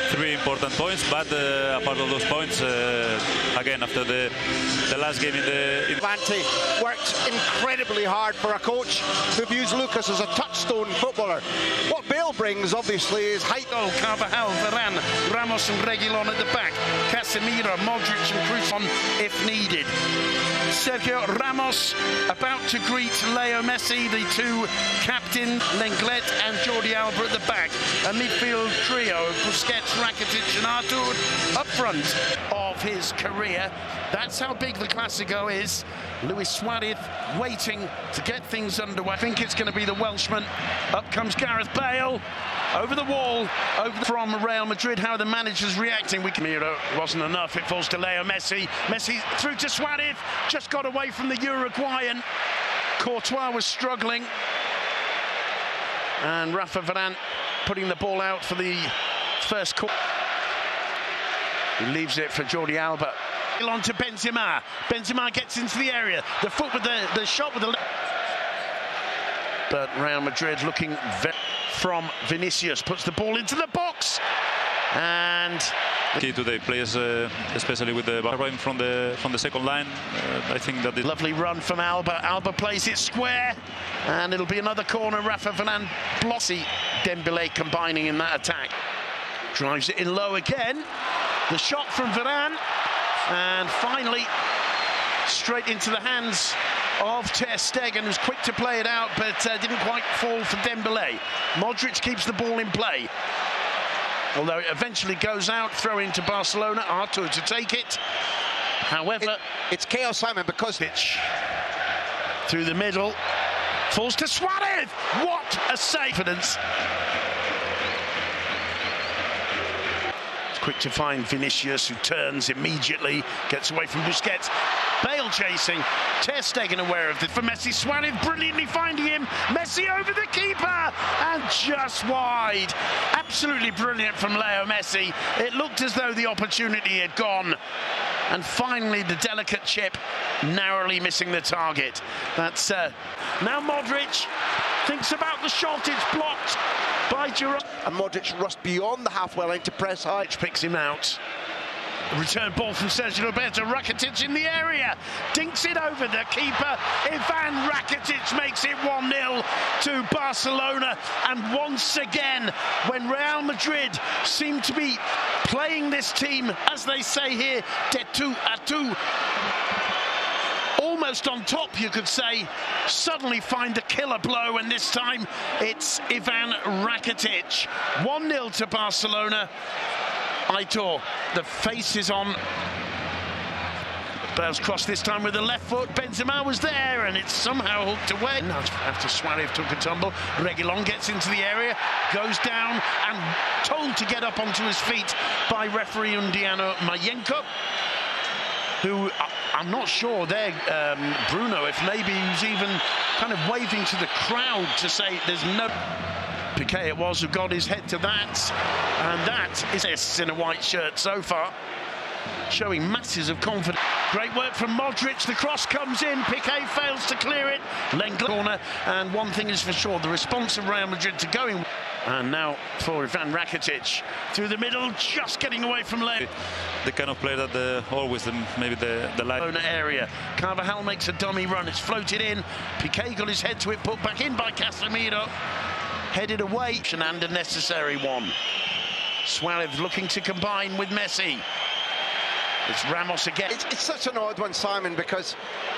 three important points, but apart of those points, again after the last game in the Levante worked incredibly hard for a coach who views Lucas as a touchstone footballer. What Bale brings obviously is height. Carvajal, Varane, Ramos and Reguilon at the back, Casemiro, Modric and Cruz on if needed. Sergio Ramos about to greet Leo Messi, the two captains, Lenglet and Jordi Alba at the back. A midfield trio of Busquets, Rakitic and Artur up front of his career. That's how big the Clásico is. Luis Suarez waiting to get things underway. I think it's going to be the Welshman. Up comes Gareth Bale. Over the wall, from Real Madrid. How the manager's reacting. Miro wasn't enough. It falls to Leo Messi. Messi through to Suarez. Just got away from the Uruguayan. Courtois was struggling. And Rafa Varane putting the ball out for the first corner. He leaves it for Jordi Alba. On to Benzema. Benzema gets into the area. The foot with the shot with the left. But Real Madrid looking very from Vinicius, puts the ball into the box, and key to the players, especially with the run from the second line. I think that the lovely run from Alba. Alba plays it square, and it'll be another corner. Rafa Varane blossy. Dembélé combining in that attack, drives it in low again. The shot from Varane, and finally straight into the hands of Ter Stegen, who's quick to play it out, but didn't quite fall for Dembélé. Modric keeps the ball in play, although it eventually goes out. Throw into Barcelona. Artur to take it. However, it's chaos, Simon, because pitch through the middle falls to Suarez. What a save! Quick to find Vinicius, who turns immediately, gets away from Busquets. Bale chasing, Ter Stegen aware of it for Messi. Suarez brilliantly finding him. Messi over the keeper and just wide. Absolutely brilliant from Leo Messi. It looked as though the opportunity had gone. And finally the delicate chip, narrowly missing the target. That's now Modric thinks about the shot. It's blocked by Giroud. And Modric rushed beyond the halfway line to press high. Picks him out. Return ball from Sergio Roberto. Rakitic in the area. Dinks it over the keeper. Ivan Rakitic makes it 1-0 to Barcelona. And once again, when Real Madrid seem to be playing this team, as they say here, de tout à tout, almost on top, you could say, suddenly find the killer blow, and this time it's Ivan Rakitic. 1-0 to Barcelona. Aitor, the face is on. Bale's cross this time with the left foot. Benzema was there, and it's somehow hooked away. Now after Suarez took a tumble, Reguilon gets into the area, goes down, and told to get up onto his feet by referee Undiano Mayenko, who I'm not sure there, Bruno, if maybe he's even kind of waving to the crowd to say there's no... Piqué it was who got his head to that, and that is in a white shirt so far, showing masses of confidence. Great work from Modric, the cross comes in, Piqué fails to clear it, Lenglet corner, and one thing is for sure, the response of Real Madrid to going. And now for Ivan Rakitic, through the middle, just getting away from Leo. The kind of player that always maybe the line area. Carvajal makes a dummy run, it's floated in, Piqué got his head to it, put back in by Casemiro. Headed away, and a necessary one. Suarez looking to combine with Messi. It's Ramos again. It's such an odd one, Simon, because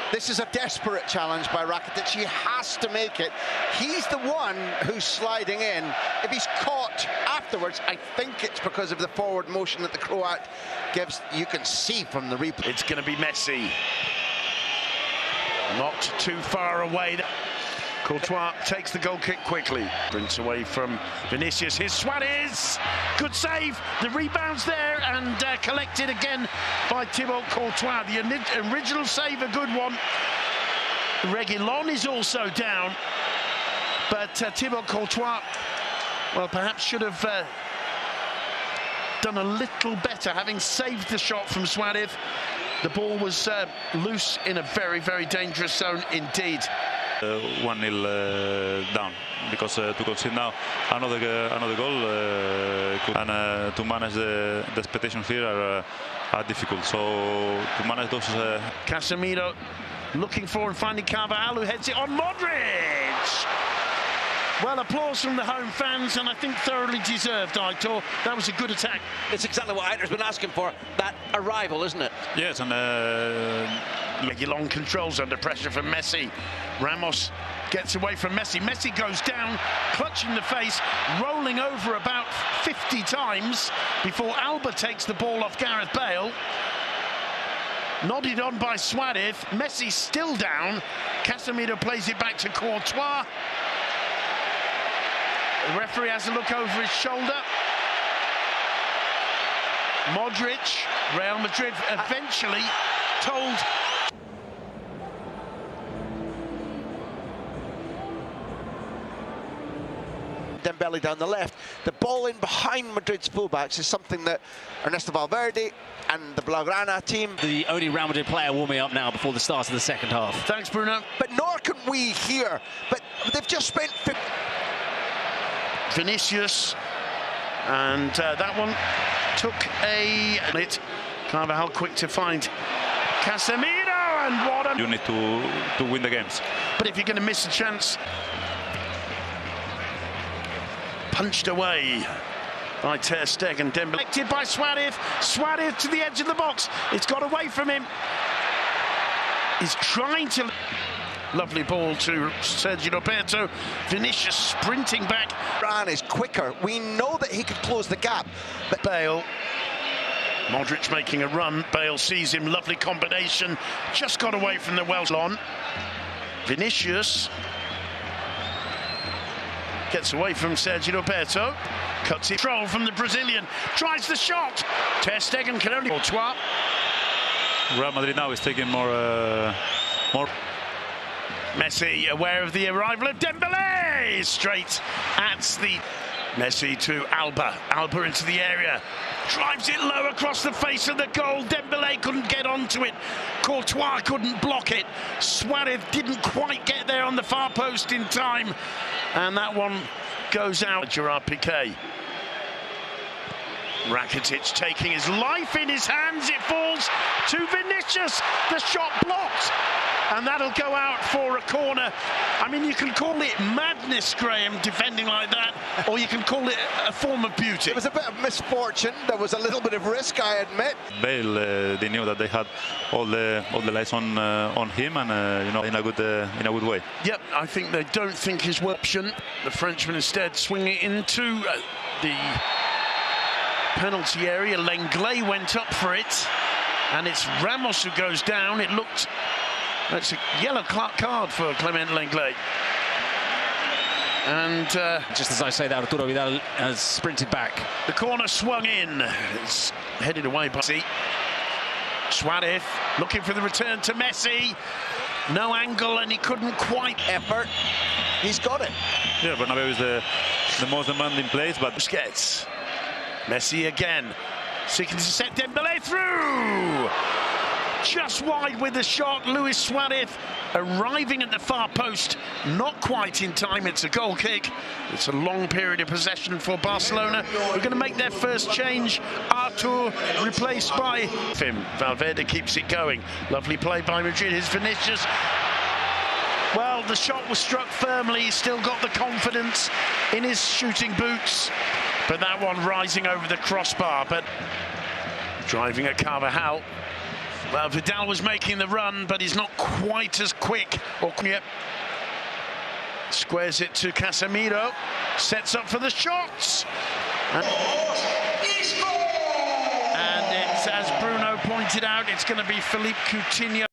this is a desperate challenge by Rakitic. He has to make it. He's the one who's sliding in. If he's caught afterwards, I think it's because of the forward motion that the Croat gives. You can see from the replay. It's going to be Messi. Not too far away. Courtois takes the goal kick quickly. Sprints away from Vinicius. Here's Suarez. Good save. The rebound's there and collected again by Thibaut Courtois. The original save, a good one. Reguilon is also down. But Thibaut Courtois, well, perhaps should have done a little better, having saved the shot from Suarez. The ball was loose in a very, very dangerous zone indeed. 1-0 down. because to concede now another goal and to manage the expectations here are difficult. So to manage those. Casemiro looking for and finding Carvajal, who heads it on Modric. Well, applause from the home fans, and I think thoroughly deserved, Aitor. That was a good attack. It's exactly what Aitor's been asking for, that arrival, isn't it? Yes, and Long controls under pressure from Messi. Ramos gets away from Messi. Messi goes down, clutching the face, rolling over about 50 times before Alba takes the ball off Gareth Bale. Nodded on by Suarez. Messi still down. Casemiro plays it back to Courtois. The referee has a look over his shoulder. Modric, Real Madrid eventually told. Dembele down the left. The ball in behind Madrid's fullbacks is something that Ernesto Valverde and the Blaugrana team. The only Real Madrid player warming up now before the start of the second half. Thanks, Bruno. But nor can we here. But they've just spent. Vinicius, and that one took a hit. Carvajal quick to find Casemiro, and what a... You need to win the games. But if you're going to miss a chance, punched away by Ter Stegen. Dembele collected by Suarez. Suarez to the edge of the box. It's got away from him. He's trying to... Lovely ball to Sergio Roberto. Vinicius sprinting back. Ran is quicker. We know that he could close the gap. But Bale. Modric making a run. Bale sees him. Lovely combination. Just got away from the Welsh on. Vinicius gets away from Sergio Roberto. Cuts it. Control from the Brazilian. Tries the shot. Ter Stegen can only... Courtois. Real Madrid now is taking more. Messi aware of the arrival of Dembele, straight at the... Messi to Alba. Alba into the area. Drives it low across the face of the goal. Dembele couldn't get onto it. Courtois couldn't block it. Suarez didn't quite get there on the far post in time. And that one goes out. Gerard Piqué. Rakitic taking his life in his hands. It falls to Vinicius. The shot blocked. And that'll go out for a corner. I mean, you can call it madness, Graham, defending like that, or you can call it a form of beauty. It was a bit of misfortune. There was a little bit of risk, I admit. Bale, they knew that they had all the lights on him, and you know, in a good way. Yep, I think they don't think his option. The Frenchman instead swinging into the penalty area. Lenglet went up for it, and it's Ramos who goes down. It looked... That's a yellow card for Clement Lenglet. And just as I say that, Arturo Vidal has sprinted back. The corner swung in. It's headed away by Suarez looking for the return to Messi. No angle, and he couldn't quite effort. He's got it. Yeah, Bernabeu is the most demanding place, but Busquets. Messi again, seeking to set Dembele through. Just wide with the shot. Luis Suarez arriving at the far post, not quite in time. It's a goal kick. It's a long period of possession for Barcelona. We're going to make their first change. Artur replaced by him. Valverde keeps it going. Lovely play by Madrid. Here's Vinicius. Well, the shot was struck firmly. He's still got the confidence in his shooting boots. But that one rising over the crossbar. But driving at Carvajal. Well, Vidal was making the run, but he's not quite as quick. Yep. Squares it to Casemiro. Sets up for the shots. And it's, as Bruno pointed out, it's going to be Philippe Coutinho.